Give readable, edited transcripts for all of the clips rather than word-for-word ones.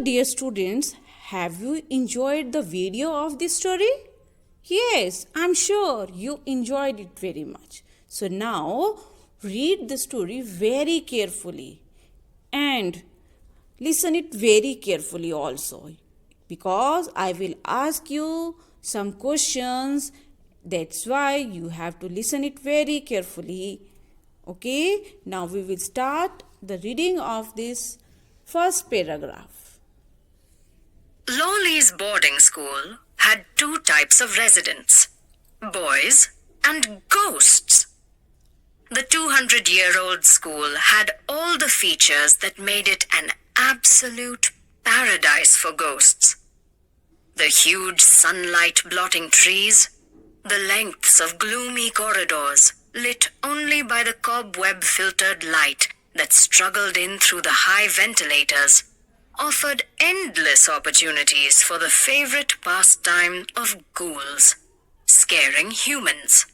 Dear students, have you enjoyed the video of this story? Yes, I'm sure you enjoyed it very much. So now read the story very carefully and listen it very carefully also, because I will ask you some questions. That's why you have to listen it very carefully. Okay, now we will start the reading of this first paragraph. Lolly's boarding school had two types of residents, boys and ghosts. The 200-year-old school had all the features that made it an absolute paradise for ghosts. The huge sunlight blotting trees, the lengths of gloomy corridors lit only by the cobweb-filtered light that struggled in through the high ventilators, offered endless opportunities for the favorite pastime of ghouls, scaring humans.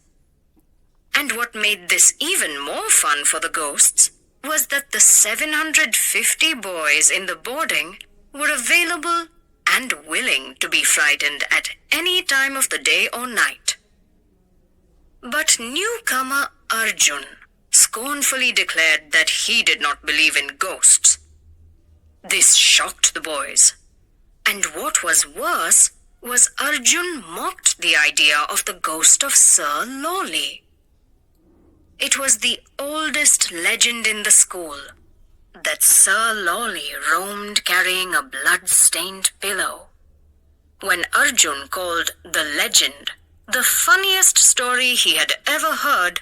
And what made this even more fun for the ghosts was that the 750 boys in the boarding were available and willing to be frightened at any time of the day or night. But newcomer Arjun scornfully declared that he did not believe in ghosts. This shocked the boys. And what was worse was Arjun mocked the idea of the ghost of Sir Lolly. It was the oldest legend in the school that Sir Lolly roamed carrying a blood-stained pillow. When Arjun called the legend the funniest story he had ever heard,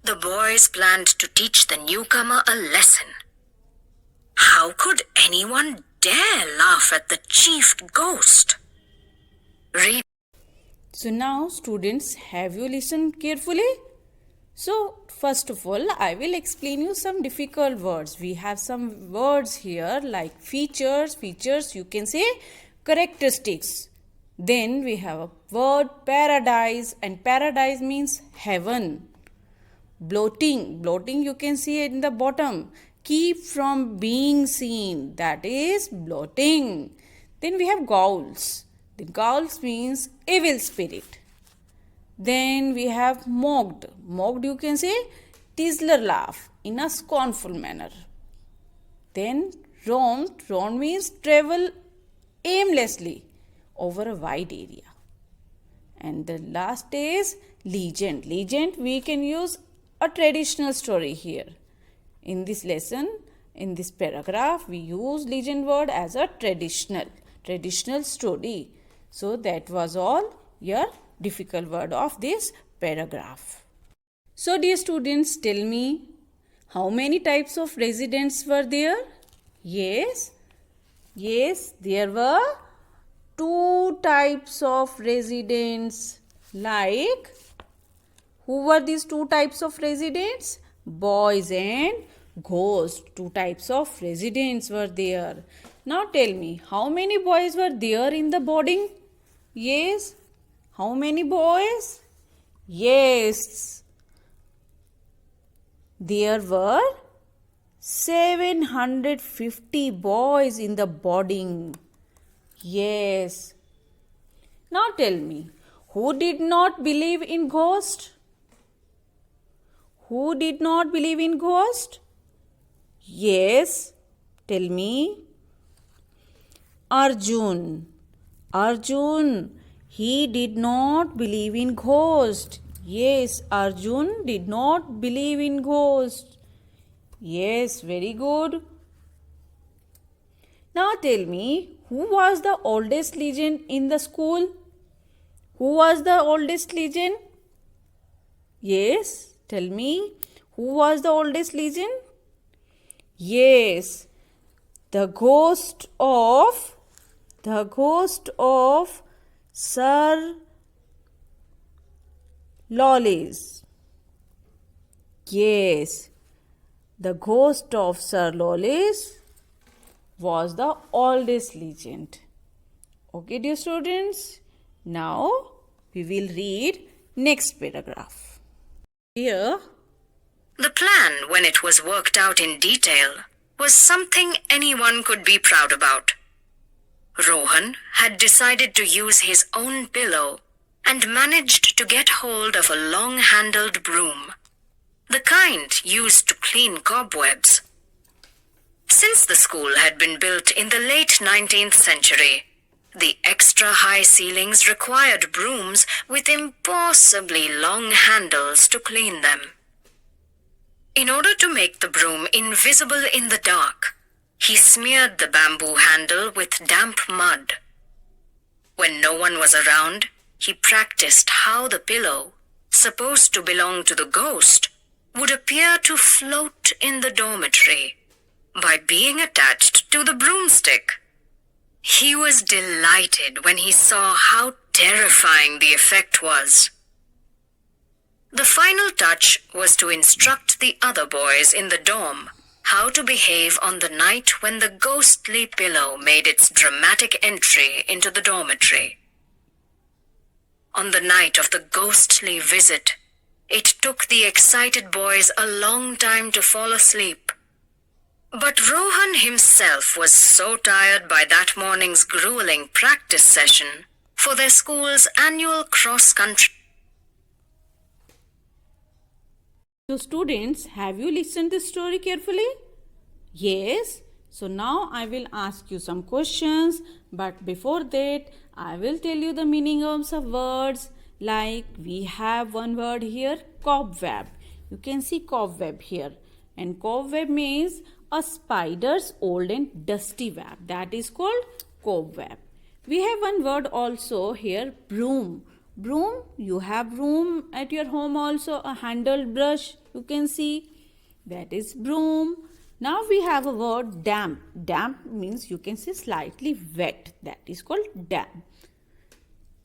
the boys planned to teach the newcomer a lesson. How could anyone dare laugh at the chief ghost? So now students, have you listened carefully? So first of all, I will explain you some difficult words. We have some words here like features, you can say characteristics. Then we have a word paradise, and paradise means heaven. Bloating you can see it in the bottom. Keep from being seen, that is bloating. Then we have ghouls. The ghouls means evil spirit. Then we have mocked you can say tizzler laugh in a scornful manner. Then roamed means travel aimlessly over a wide area. And the last is legend we can use a traditional story here. In this lesson, in this paragraph, we use legend word as a traditional story. So that was all your difficult word of this paragraph. So dear students, tell me, how many types of residents were there? Yes, there were two types of residents. Like, who were these two types of residents? Boys and ghosts. Two types of residents were there. Now tell me, how many boys were there in the boarding? Yes. How many boys? Yes. There were 750 boys in the boarding. Yes. Now tell me, who did not believe in ghosts? Who did not believe in ghosts? Yes. Tell me. Arjun, he did not believe in ghosts. Yes, Arjun did not believe in ghosts. Yes, very good. Now tell me, who was the oldest legend in the school? Who was the oldest legend? Yes, tell me, who was the oldest legend? Yes, the ghost of Sir Lollies. Yes, the ghost of Sir Lollies was the oldest legend. Okay, dear students, now we will read next paragraph. Here, the plan, when it was worked out in detail, was something anyone could be proud about. Rohan had decided to use his own pillow and managed to get hold of a long-handled broom, the kind used to clean cobwebs. Since the school had been built in the late 19th century, the extra high ceilings required brooms with impossibly long handles to clean them. In order to make the broom invisible in the dark, he smeared the bamboo handle with damp mud. When no one was around, he practiced how the pillow, supposed to belong to the ghost, would appear to float in the dormitory by being attached to the broomstick. He was delighted when he saw how terrifying the effect was. The final touch was to instruct the other boys in the dorm how to behave on the night when the ghostly pillow made its dramatic entry into the dormitory. On the night of the ghostly visit, it took the excited boys a long time to fall asleep. But Rohan himself was so tired by that morning's grueling practice session for their school's annual cross-country. So students, have you listened to the story carefully? Yes. So now I will ask you some questions, but before that I will tell you the meaning of some words. Like we have one word here, cobweb. You can see cobweb here, and cobweb means a spider's old and dusty web. That is called cobweb. We have one word also here, broom. Broom, you have broom at your home also, a handled brush you can see, that is broom. Now we have a word damp. Damp means you can say slightly wet, that is called damp.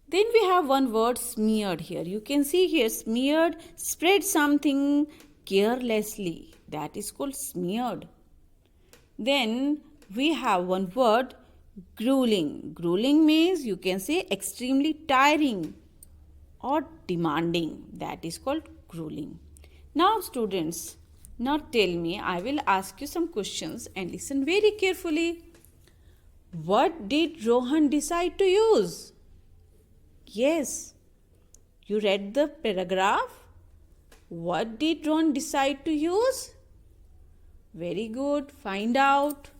Then we have one word smeared here. You can see here smeared, spread something carelessly, that is called smeared. Then we have one word grueling. Grueling means you can say extremely tiring or demanding, that is called grueling. Now students, now tell me, I will ask you some questions and listen very carefully. What did Rohan decide to use? Yes, you read the paragraph. What did Rohan decide to use? Very good. Find out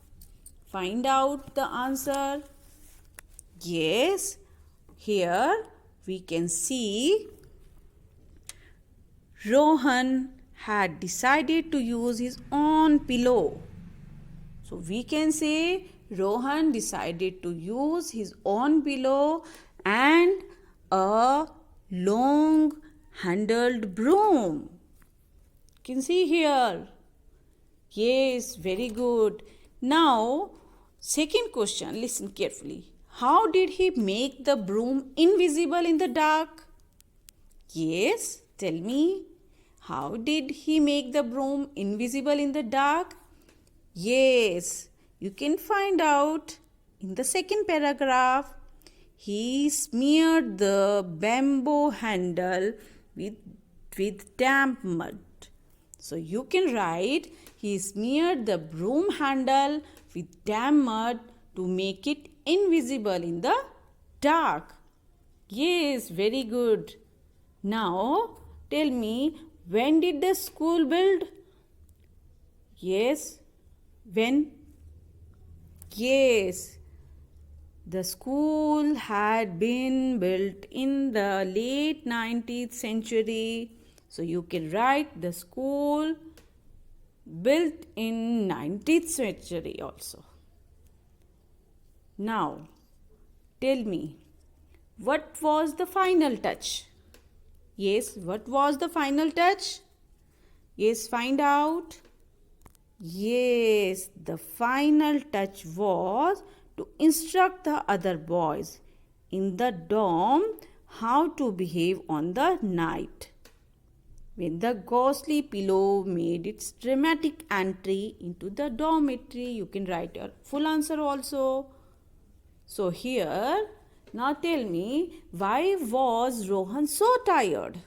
the answer. Yes, here we can see Rohan had decided to use his own pillow. So we can say Rohan decided to use his own pillow and a long handled broom. You can see here. Yes, very good. Now, second question, listen carefully. How did he make the broom invisible in the dark? Yes, tell me. How did he make the broom invisible in the dark? Yes, you can find out in the second paragraph. He smeared the bamboo handle with damp mud. So you can write, he smeared the broom handle with damp mud to make it invisible in the dark. Yes, very good. Now tell me, when did the school build? Yes, when? Yes, the school had been built in the late 19th century. So you can write the school built in 19th century also. Now, tell me, what was the final touch? Yes, what was the final touch? Yes, find out. Yes, the final touch was to instruct the other boys in the dorm how to behave on the night when the ghostly pillow made its dramatic entry into the dormitory. You can write your full answer also. So here, now tell me, why was Rohan so tired?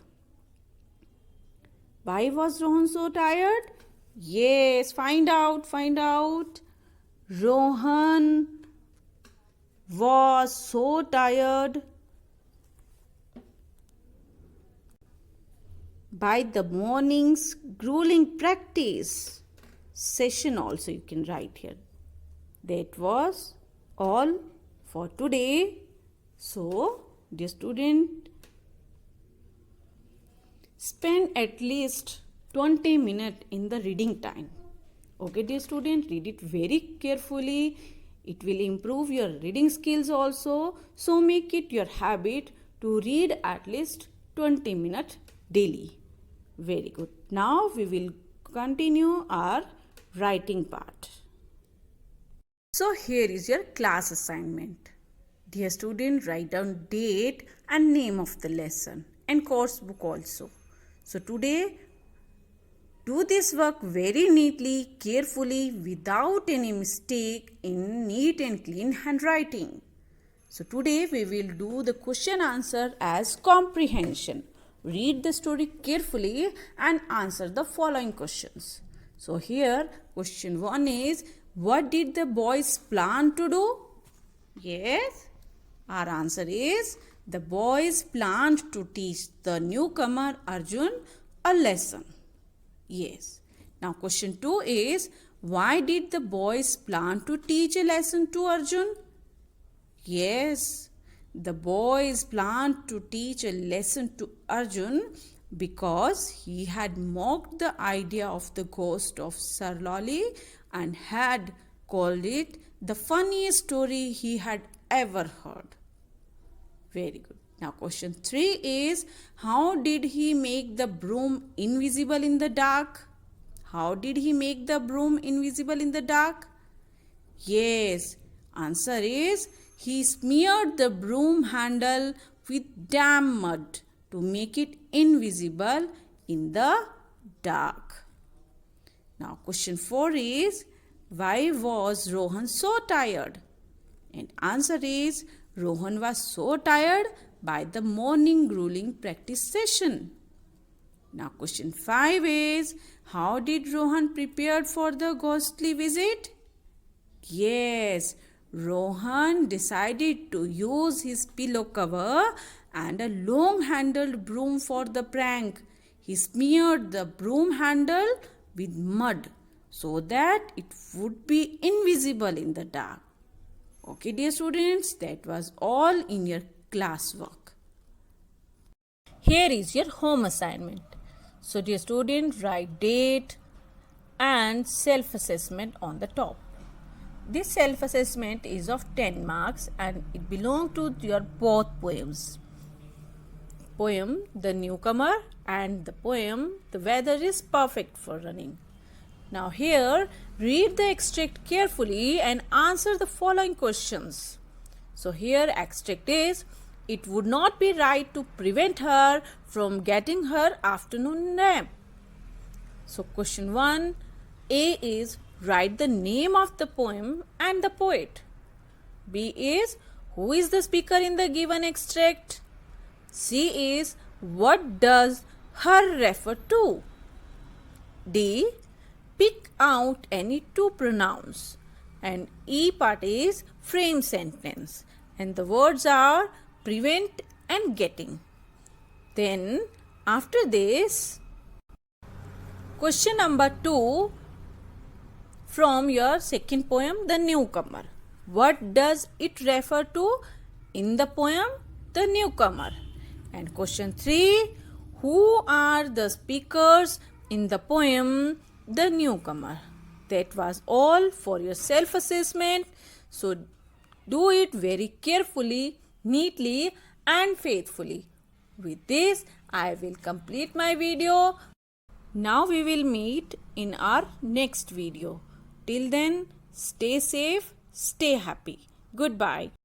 Why was Rohan so tired? Yes, find out. Rohan was so tired by the morning's grueling practice session. Also you can write here. That was all for today. So dear student, spend at least 20 minutes in the reading time. Okay dear student, read it very carefully. It will improve your reading skills also. So make it your habit to read at least 20 minutes daily. Very good. Now we will continue our writing part. So here is your class assignment. Dear student, write down date and name of the lesson and course book also. So today, do this work very neatly, carefully, without any mistake, in neat and clean handwriting. So today we will do the question answer as comprehension. Read the story carefully and answer the following questions. So here question 1 is, what did the boys plan to do? Yes, our answer is, the boys planned to teach the newcomer Arjun a lesson. Yes. Now question 2 is, why did the boys plan to teach a lesson to Arjun? Yes, the boys planned to teach a lesson to Arjun because he had mocked the idea of the ghost of Sarlali and had called it the funniest story he had ever heard. Very good. Now question 3 is, how did he make the broom invisible in the dark? How did he make the broom invisible in the dark? Yes, answer is, he smeared the broom handle with damp mud to make it invisible in the dark. Now question 4 is, why was Rohan so tired? And answer is, Rohan was so tired by the morning grueling practice session. Now question 5 is, how did Rohan prepare for the ghostly visit? Yes, Rohan decided to use his pillow cover and a long-handled broom for the prank. He smeared the broom handle with mud so that it would be invisible in the dark. Okay, dear students, that was all in your classwork. Here is your home assignment. So, dear student, write date and self-assessment on the top. This self-assessment is of 10 marks and it belongs to your both poems. Poem The Newcomer and the poem The Weather is Perfect for Running. Now here, read the extract carefully and answer the following questions. So here extract is, it would not be right to prevent her from getting her afternoon nap. So question 1, A is, write the name of the poem and the poet. B is, who is the speaker in the given extract? C is, what does her refer to? D, pick out any two pronouns. And E part is frame sentence. And the words are prevent and getting. Then after this, question number 2 from your second poem, The Newcomer. What does it refer to in the poem, The Newcomer? And question 3, who are the speakers in the poem, The Newcomer? That was all for your self-assessment. So do it very carefully, neatly and faithfully. With this, I will complete my video. Now we will meet in our next video. Till then, stay safe, stay happy. Goodbye.